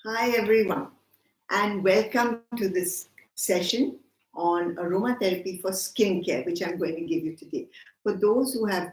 Hi everyone, and welcome to this session on aromatherapy for skincare, which I'm going to give you today. For those who have,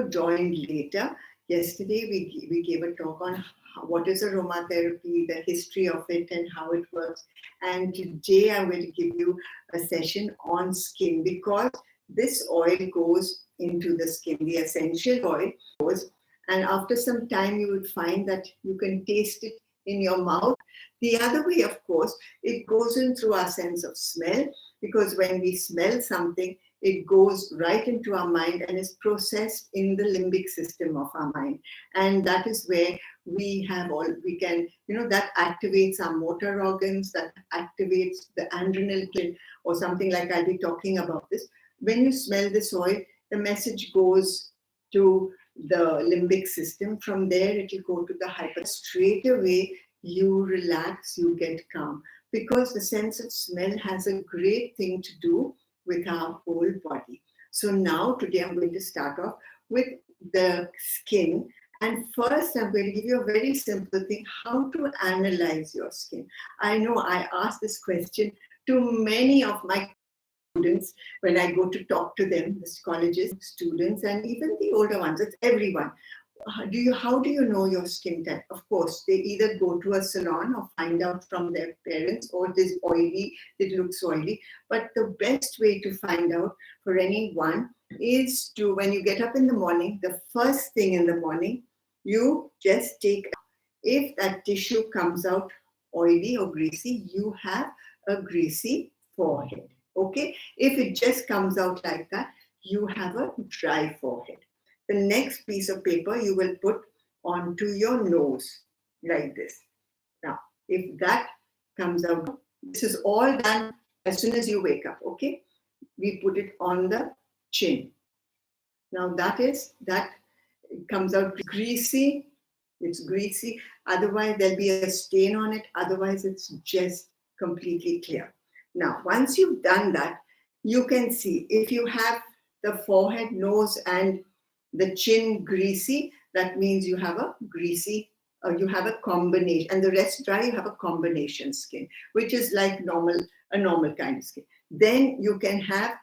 joined later, yesterday we gave a talk on what is aromatherapy, the history of it, and how it works. And today I'm going to give you a session on skin because this oil goes into the skin, the essential oil goes, and after some time you would find that you can taste it in your mouth. The other way, of course, it goes in through our sense of smell, because when we smell something, it goes right into our mind and is processed in the limbic system of our mind. And that is where that activates our motor organs, that activates the adrenal gland, or something like I'll be talking about this. When you smell this oil, the message goes to the limbic system. From there, it will go to the hyper. Straight away, you relax, you get calm, because the sense of smell has a great thing to do with our whole body. So now, today, I'm going to start off with the skin. And first, I'm going to give you a very simple thing, how to analyze your skin. I know I asked this question to many of my students when I go to talk to them, the colleges, students, and even the older ones. It's everyone. How do you know your skin type? Of course, they either go to a salon or find out from their parents, or it is oily, it looks oily. But the best way to find out for anyone is to, when you get up in the morning, the first thing in the morning, you just take, if that tissue comes out oily or greasy, you have a greasy forehead. Okay, if it just comes out like that, you have a dry forehead. The next piece of paper you will put onto your nose like this. Now, if that comes out, this is all done as soon as you wake up. Okay, we put it on the chin. Now that comes out greasy. It's greasy. Otherwise, there'll be a stain on it. Otherwise, it's just completely clear. Now, once you've done that, you can see if you have the forehead, nose, and the chin greasy, that means you have a greasy, you have a combination, and the rest dry, you have a combination skin, which is like a normal kind of skin. Then you can have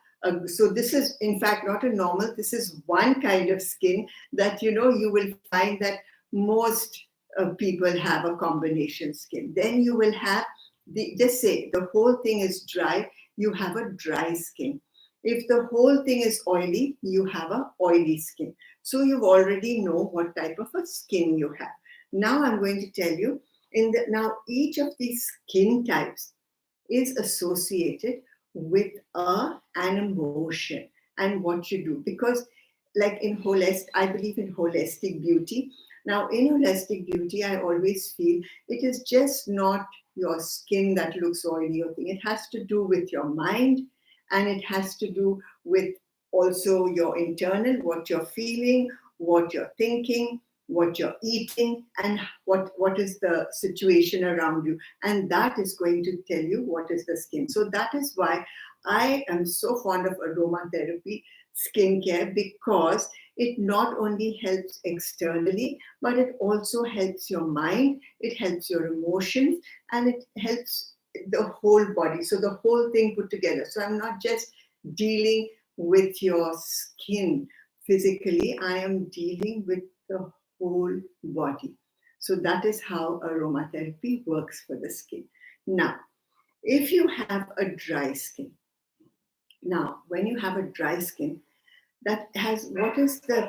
so this is in fact not a normal, this is one kind of skin that you will find that most people have a combination skin. Then you will have just say the whole thing is dry, you have a dry skin. If the whole thing is oily, you have a oily skin. So you already know what type of a skin you have. Now I'm going to tell you, now each of these skin types is associated with an emotion and what you do. Because like I believe in holistic beauty. Now in holistic beauty, I always feel it is just not your skin that looks oily or thing. It has to do with your mind, and it has to do with also your internal, what you're feeling, what you're thinking, what you're eating, and what is the situation around you. And that is going to tell you what is the skin. So that is why I am so fond of aromatherapy skincare, because it not only helps externally, but it also helps your mind, it helps your emotions, and it helps the whole body. So the whole thing put together. So I'm not just dealing with your skin physically, I am dealing with the whole body. So that is how aromatherapy works for the skin. Now, if you have a dry skin, now when you have a dry skin, that has what is the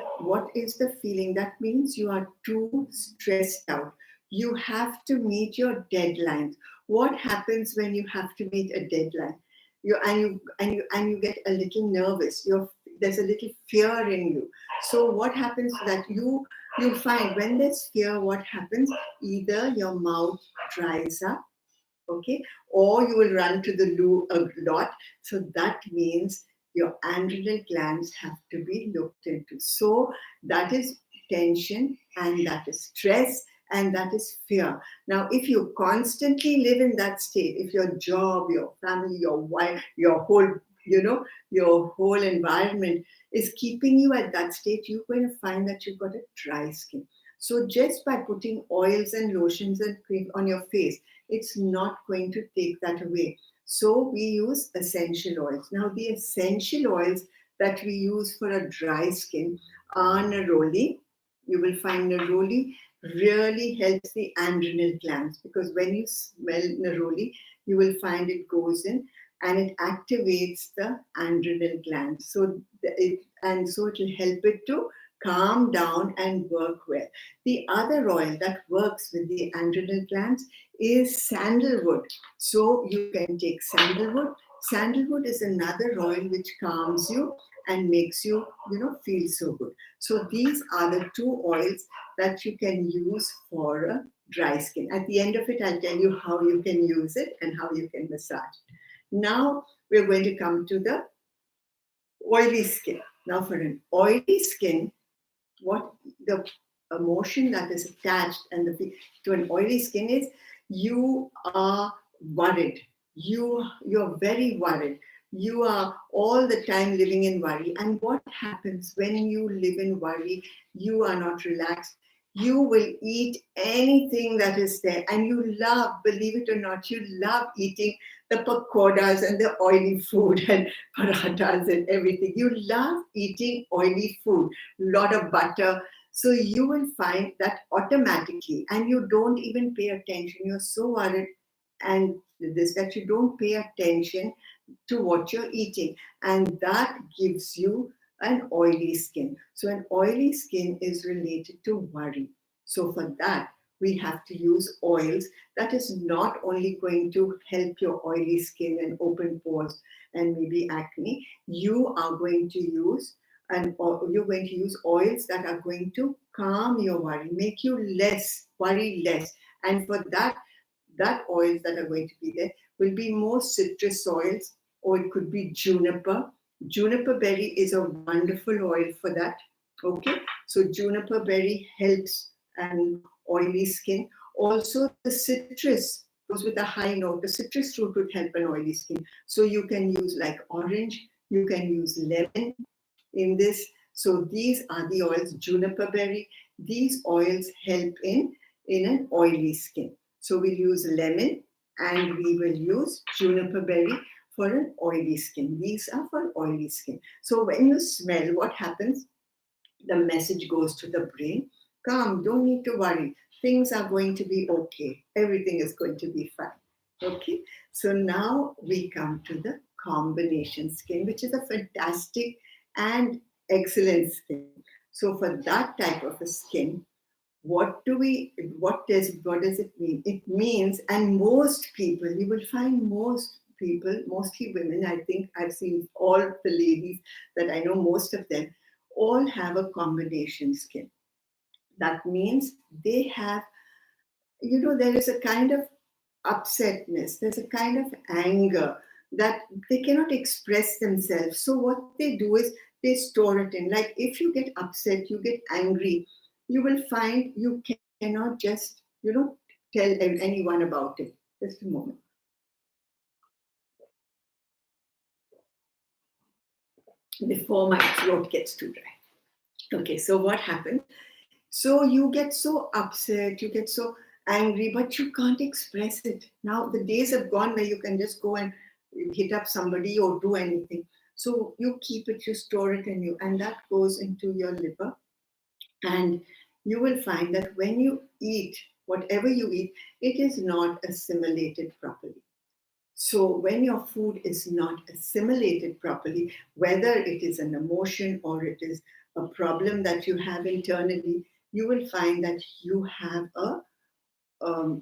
feeling? That means you are too stressed out. You have to meet your deadlines. What happens when you have to meet a deadline? You get a little nervous. There's a little fear in you. So what happens that you find when there's fear, what happens? Either your mouth dries up, okay, or you will run to the loo a lot. So that means your adrenal glands have to be looked into. So that is tension, and that is stress, and that is fear. Now, if you constantly live in that state, if your job, your family, your wife, your whole environment is keeping you at that state, you're going to find that you've got a dry skin. So just by putting oils and lotions and cream on your face, it's not going to take that away. So we use essential oils. Now the essential oils that we use for a dry skin are neroli. You will find neroli really helps the adrenal glands, because when you smell neroli, you will find it goes in and it activates the adrenal glands. So it will help it to calm down and work well. The other oil that works with the adrenal glands is sandalwood. So you can take sandalwood. Sandalwood is another oil which calms you and makes you, feel so good. So these are the two oils that you can use for a dry skin. At the end of it, I'll tell you how you can use it and how you can massage it. Now we're going to come to the oily skin. Now for an oily skin, what the emotion that is attached to an oily skin is, you are worried. You're very worried. You are all the time living in worry. And what happens when you live in worry? You are not relaxed. You will eat anything that is there. And you love, believe it or not, you love eating the pakoras and the oily food and parathas and everything. You love eating oily food, lot of butter. So you will find that automatically, and you don't even pay attention. You're so worried and this that you don't pay attention to what you're eating, and that gives you an oily skin. So an oily skin is related to worry. So for that, we have to use oils that is not only going to help your oily skin and open pores and maybe acne. You are going to use you're going to use oils that are going to calm your worry, make you worry less. And for that oils that are going to be there will be more citrus oils, or it could be juniper. Juniper berry is a wonderful oil for that. Okay, so juniper berry helps an oily skin. Also, the citrus goes with a high note. The citrus fruit would help an oily skin. So you can use like orange, you can use lemon in this. So these are the oils, juniper berry. These oils help in an oily skin. So we'll use lemon and we will use juniper berry for an oily skin. These are for oily skin. So when you smell, what happens? The message goes to the brain, calm, don't need to worry. Things are going to be okay. Everything is going to be fine. Okay, so now we come to the combination skin, which is a fantastic and excellent skin. So for that type of a skin, what does it mean? It means, and most people, you will find most people, mostly women, I think I've seen all the ladies that I know, most of them all have a combination skin. That means they have, there is a kind of upsetness, there's a kind of anger that they cannot express themselves. So what they do is they store it in. Like if you get upset, you get angry, you will find you cannot just, tell anyone about it. Just a moment. Before my throat gets too dry. Okay, so what happened? So you get so upset, you get so angry, but you can't express it. Now the days have gone where you can just go and hit up somebody or do anything. So you keep it, you store it in you, and that goes into your liver. And you will find that when you eat, whatever you eat, it is not assimilated properly. So when your food is not assimilated properly, whether it is an emotion or it is a problem that you have internally, you will find that you have a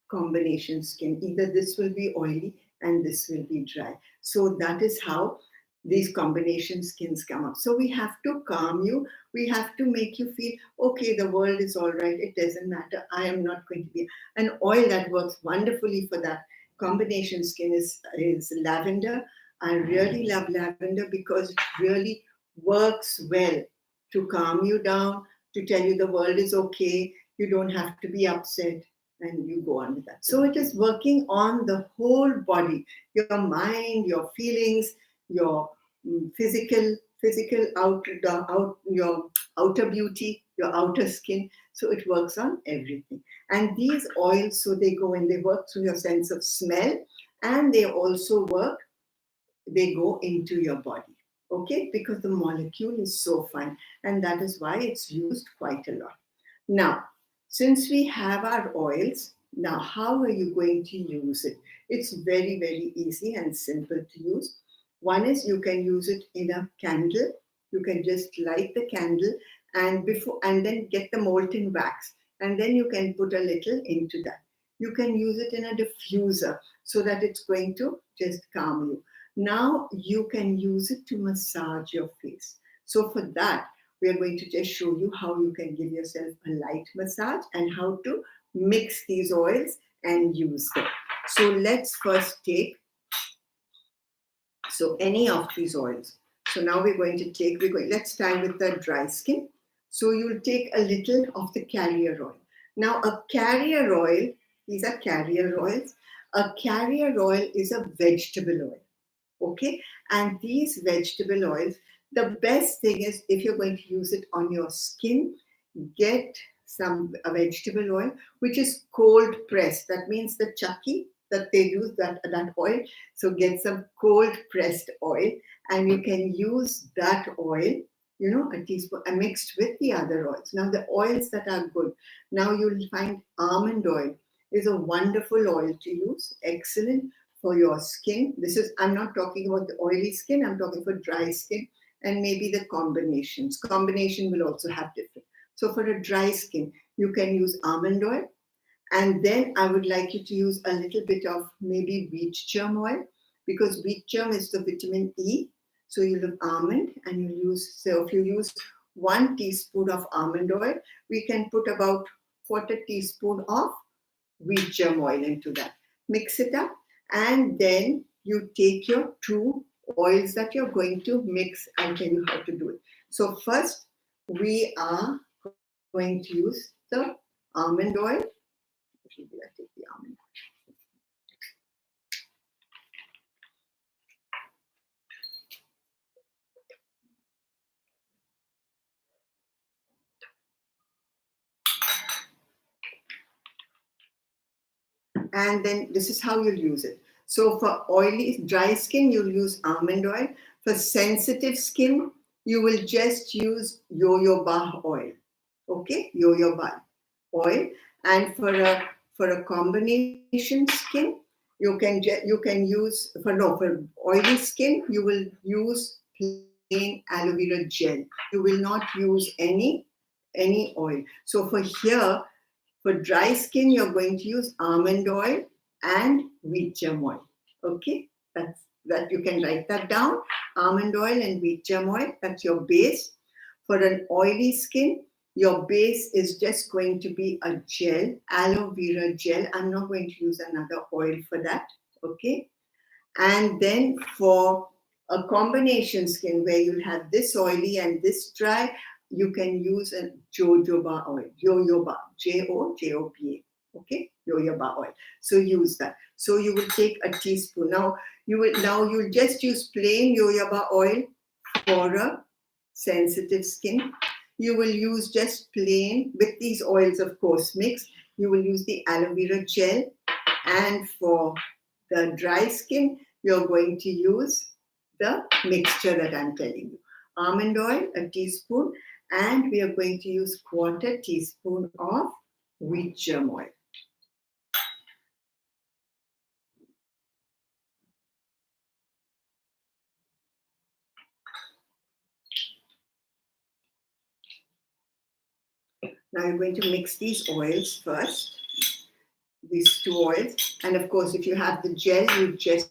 combination skin. Either this will be oily and this will be dry. So that is how these combination skins come up. So we have to calm you. We have to make you feel, okay, the world is all right. It doesn't matter. I am not going to be. An oil that works wonderfully for that combination skin is lavender. I really love lavender because it really works well to calm you down, to tell you the world is okay. You don't have to be upset, and you go on with that. So it is working on the whole body, your mind, your feelings, your physical your outer beauty, your outer skin. So it works on everything. And these oils, so they go and they work through your sense of smell, and they also work, they go into your body. Okay, because the molecule is so fine, and that is why it's used quite a lot. Now, since we have our oils, now how are you going to use it? It's very, very easy and simple to use. One is you can use it in a candle. You can just light the candle and then get the molten wax, and then you can put a little into that. You can use it in a diffuser so that it's going to just calm you. Now you can use it to massage your face. So for that, we are going to just show you how you can give yourself a light massage and how to mix these oils and use them. So let's first take, so any of these oils. So now we're going to take, let's start with the dry skin. So you'll take a little of the carrier oil. Now a carrier oil, these are carrier oils. A carrier oil is a vegetable oil. Okay, and these vegetable oils, the best thing is if you're going to use it on your skin, get a vegetable oil which is cold pressed. That means the chucky that they use, that oil. So get some cold pressed oil, and you can use that oil, a teaspoon, mixed with the other oils. Now the oils that are good, now you'll find almond oil is a wonderful oil to use, excellent for your skin. I'm not talking about the oily skin, I'm talking for dry skin, and maybe the combinations. Combination will also have different. So for a dry skin, you can use almond oil, and then I would like you to use a little bit of maybe wheat germ oil, because wheat germ is the vitamin E. So you'll have almond, and so if you use 1 teaspoon of almond oil, we can put about 1/4 teaspoon of wheat germ oil into that. Mix it up, and then you take your 2 oils that you're going to mix. I'll tell you how to do it. So first, we are going to use the almond oil. Maybe I take the almond oil. And then this is how you'll use it. So for oily, dry skin, you'll use almond oil. For sensitive skin, you will just use jojoba oil. Okay, jojoba oil. And for a combination skin, you can use for oily skin, you will use plain aloe vera gel. You will not use any oil. So for here, for dry skin, you're going to use almond oil and wheat germ oil. Okay, that you can write that down. Almond oil and wheat germ oil, that's your base. For an oily skin, your base is just going to be a gel, aloe vera gel. I'm not going to use another oil for that. Okay, and then for a combination skin where you'll have this oily and this dry, you can use a jojoba oil, jojoba, Jojoba, okay, jojoba oil. So use that. So you will take a teaspoon. Now you'll just use plain jojoba oil for a sensitive skin. You will use just plain, with these oils of course mixed, you will use the aloe vera gel, and for the dry skin, you're going to use the mixture that I'm telling you. Almond oil, a teaspoon, and we are going to use 1/4 teaspoon of wheat germ oil. Now you're going to mix these oils first, these 2 oils, and of course if you have the gel, you just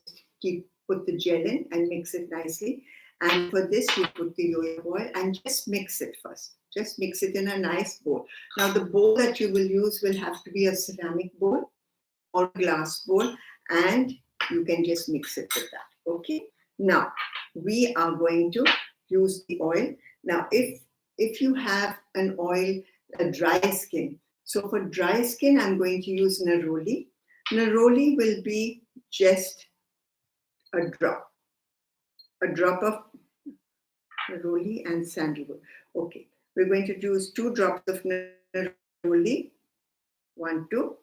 put the gel in and mix it nicely. And for this, you put the jojoba oil and just mix it first. Just mix it in a nice bowl. Now the bowl that you will use will have to be a ceramic bowl or glass bowl, and you can just mix it with that. Okay. Now we are going to use the oil. Now if you have an oil, a dry skin. So for dry skin, I'm going to use neroli. Neroli will be just a drop of neroli and sandalwood. Okay. We're going to use 2 drops of neroli. 1, 2.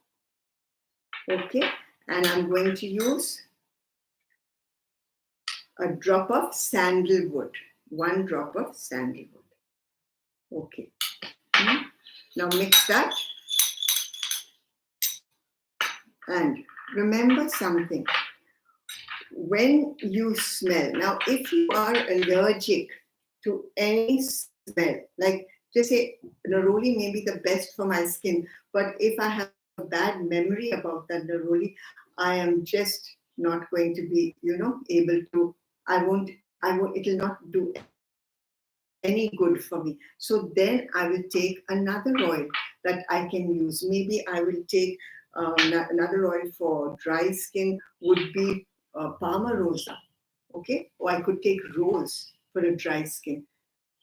Okay. And I'm going to use a drop of sandalwood. 1 drop of sandalwood. Okay. Now mix that. And remember something. When you smell, now if you are allergic to any smell, like just say neroli may be the best for my skin, but if I have a bad memory about that neroli, I am just not going to be, able to, it will not do any good for me. So then I will take another oil that I can use. Maybe I will take another oil for dry skin would be Palmarosa, okay? Or I could take rose for a dry skin.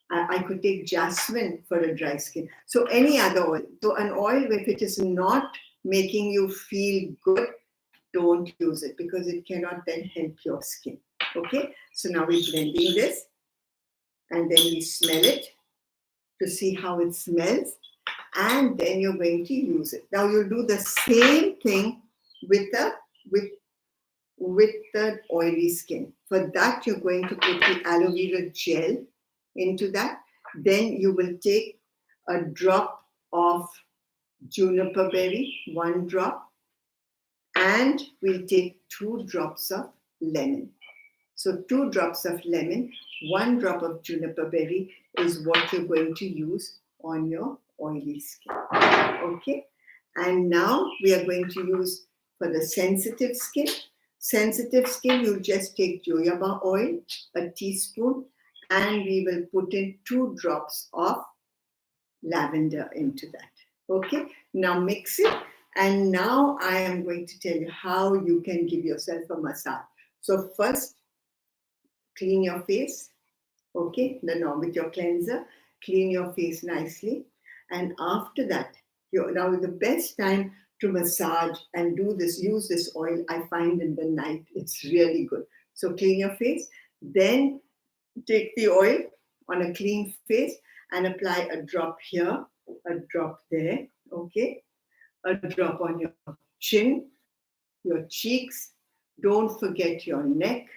I could take jasmine for a dry skin. So any other oil. So an oil, if it is not making you feel good, don't use it because it cannot then help your skin. Okay? So now we're blending this and then we smell it to see how it smells. And then you're going to use it. Now you'll do the same thing with the oily skin. For that, you're going to put the aloe vera gel into that. Then you will take a drop of juniper berry, 1 drop, and we'll take 2 drops of lemon. So 2 drops of lemon, 1 drop of juniper berry is what you're going to use on your oily skin. Okay? And now we are going to use for the sensitive skin. Sensitive skin, you just take jojoba oil, a teaspoon, and we will put in 2 drops of lavender into that. Okay? Now mix it. And now I am going to tell you how you can give yourself a massage. So first, clean your face. Okay? Now with your cleanser, clean your face nicely. And after that, now the best time to massage and do this, use this oil, I find in the night. It's really good. So clean your face. Then take the oil on a clean face and apply a drop here, a drop there. Okay? A drop on your chin, your cheeks. Don't forget your neck.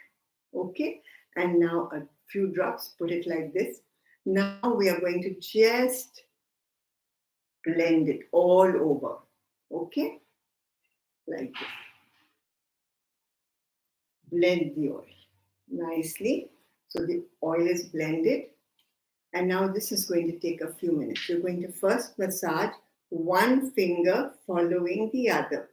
Okay? And now a few drops, put it like this. Now we are going to just blend it all over. Okay? Like this. Blend the oil nicely. So the oil is blended. And now this is going to take a few minutes. You're going to first massage 1 finger following the other.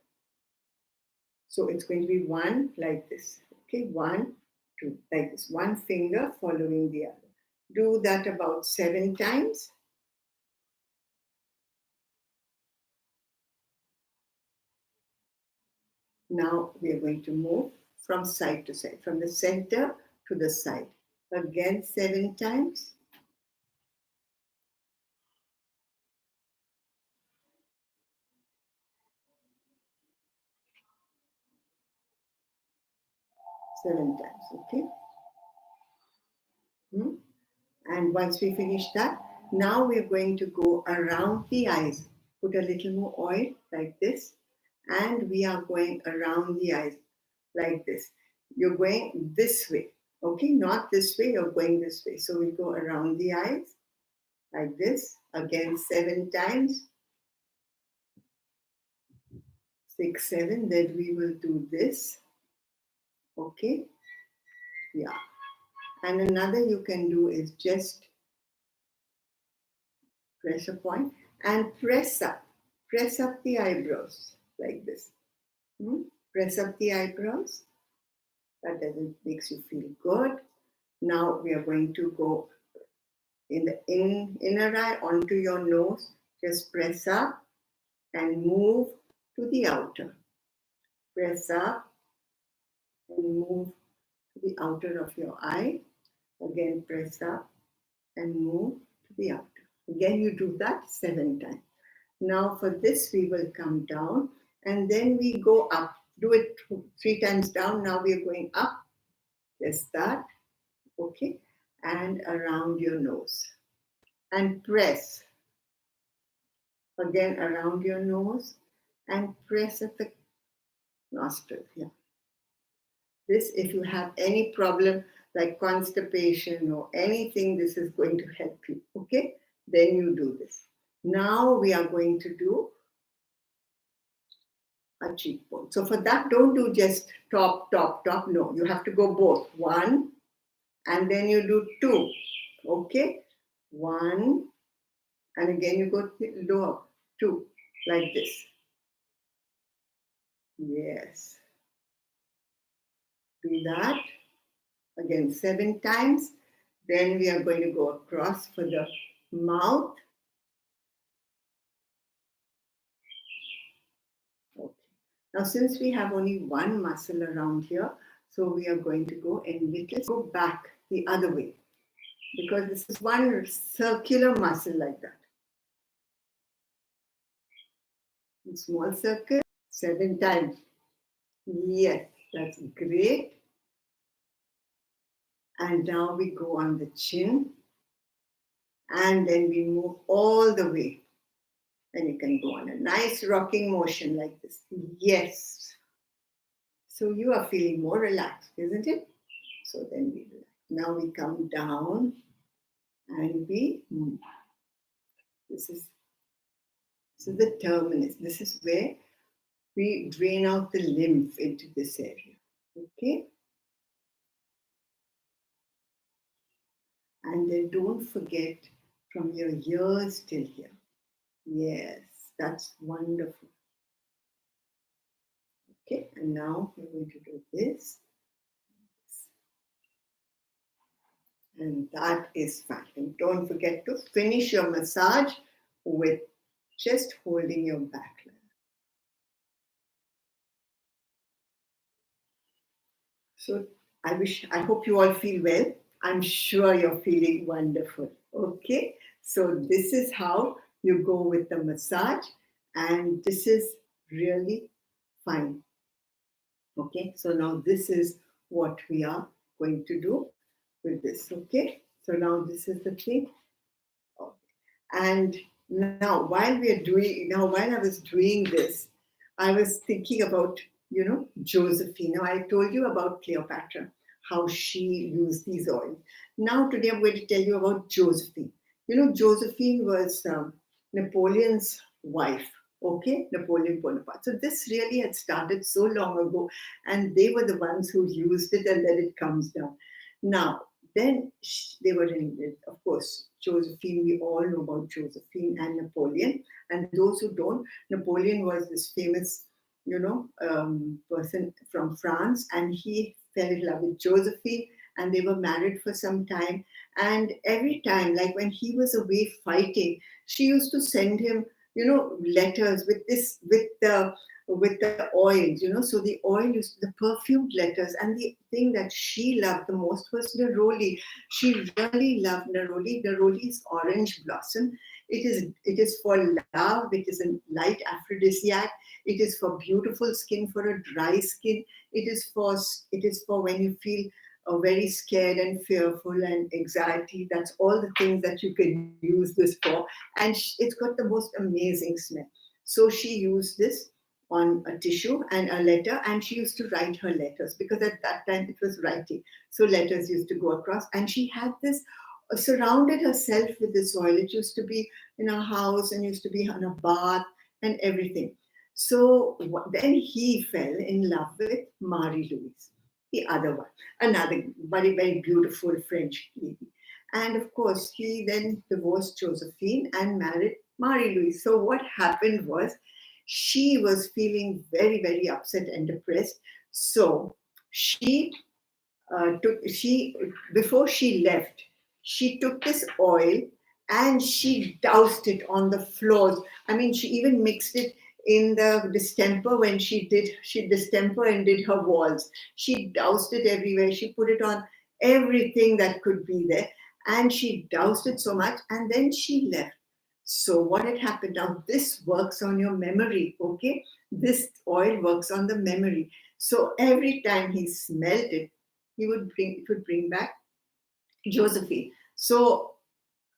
So it's going to be 1 like this. Okay, 1, 2, like this. 1 finger following the other. Do that about 7 times. Now we are going to move from side to side, from the center to the side. Again, 7 times. Seven times, okay? And once we finish that, now we're going to go around the eyes. Put a little more oil like this. And we are going around the eyes like this. You're going this way, okay? Not this way, you're going this way. So we go around the eyes like this. Again, 7 times. 6, 7. Then we will do this. Okay? Yeah. And another you can do is just press a point and press up the eyebrows like this. Press up the eyebrows. That makes you feel good. Now we are going to go in the inner eye onto your nose. Just press up and move to the outer. Press up and move to the outer of your eye. Again, press up and move to the outer. Again, you do that 7 times. Now for this, we will come down and then we go up. Do it 3 times down. Now we are going up. Just that. Okay. And around your nose. and press again around your nose and press at the nostrils. Yeah. This, if you have any problem like constipation or anything, this is going to help you. Okay, then you do this. Now we are going to do a cheekbone. So for that, don't do just top, top, top. No, you have to go both. One, and then you do two. Okay, one, and again you go lower. Two, like this. Yes. Do that again 7 times. Then we are going to go across for the mouth. Okay. Now, since we have only one muscle around here, so we are going to go and go back the other way, because this is one circular muscle like that. Small circle, 7 times. Yes, that's great. And now we go on the chin, and then we move all the way. And you can go on a nice rocking motion like this. Yes. So you are feeling more relaxed, isn't it? So then we relax. Now we come down and we move. This is the terminus. This is where we drain out the lymph into this area. Okay? And then don't forget from your ears till here. Yes, that's wonderful. Okay, and now we're going to do this. And that is fine. And don't forget to finish your massage with just holding your back leg. So I hope you all feel well. I'm sure you're feeling wonderful. Okay, so this is how you go with the massage, and this is really fine. Okay, so now this is what we are going to do with this. Okay, so now this is the thing. Okay. And now while I was doing this, I was thinking about, Josephine. Now I told you about Cleopatra, how she used these oils. Now today I'm going to tell you about Josephine. Josephine was Napoleon's wife. Okay, Napoleon Bonaparte. So this really had started so long ago, and they were the ones who used it, and then it comes down. Now, then they were in it, of course, Josephine. We all know about Josephine and Napoleon. And those who don't, Napoleon was this famous, person from France, and he fell in love with Josephine, and they were married for some time. And every time, like when he was away fighting, she used to send him, letters with the oils, so the oil used the perfumed letters. And the thing that she loved the most was neroli. She really loved neroli. Neroli is orange blossom. It is for love. It is a light aphrodisiac. It is for beautiful skin, for a dry skin. It is for when you feel very scared and fearful and anxiety. That's all the things that you can use this for. And it's got the most amazing smell. So she used this on a tissue and a letter, and she used to write her letters, because at that time it was writing. So letters used to go across, and she had this, surrounded herself with this oil. It used to be in her house and used to be in a bath and everything. So then he fell in love with Marie Louise, the other one, another very, very beautiful French lady. And of course, he then divorced Josephine and married Marie Louise. So what happened was, she was feeling very, very upset and depressed. So she before she left, she took this oil and she doused it on the floors. I mean, she even mixed it in the distemper when she distemper and did her walls. She doused it everywhere. She put it on everything that could be there, and she doused it so much, and then she left. So what had happened, now this works on your memory, okay? This oil works on the memory. So every time he smelled it, it would bring back Josephine. So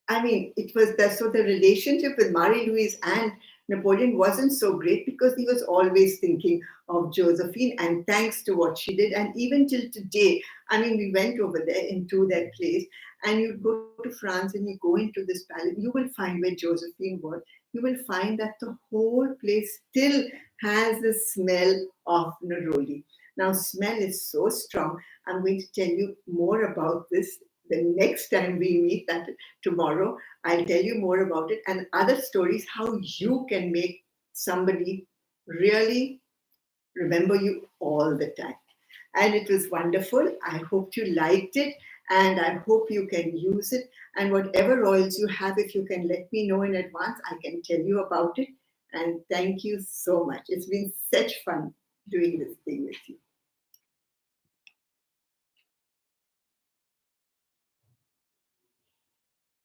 I mean, it was that. So the relationship with Marie Louise and Napoleon wasn't so great because he was always thinking of Josephine, and thanks to what she did. And even till today, I mean, we went over there into that place, and you go to France and you go into this palace, you will find where Josephine was. You will find that the whole place still has the smell of neroli. Now, smell is so strong. I'm going to tell you more about this the next time we meet, that tomorrow. I'll tell you more about it and other stories, how you can make somebody really remember you all the time. And it was wonderful. I hope you liked it and I hope you can use it. And whatever royals you have, if you can let me know in advance, I can tell you about it. And thank you so much. It's been such fun doing this thing with you.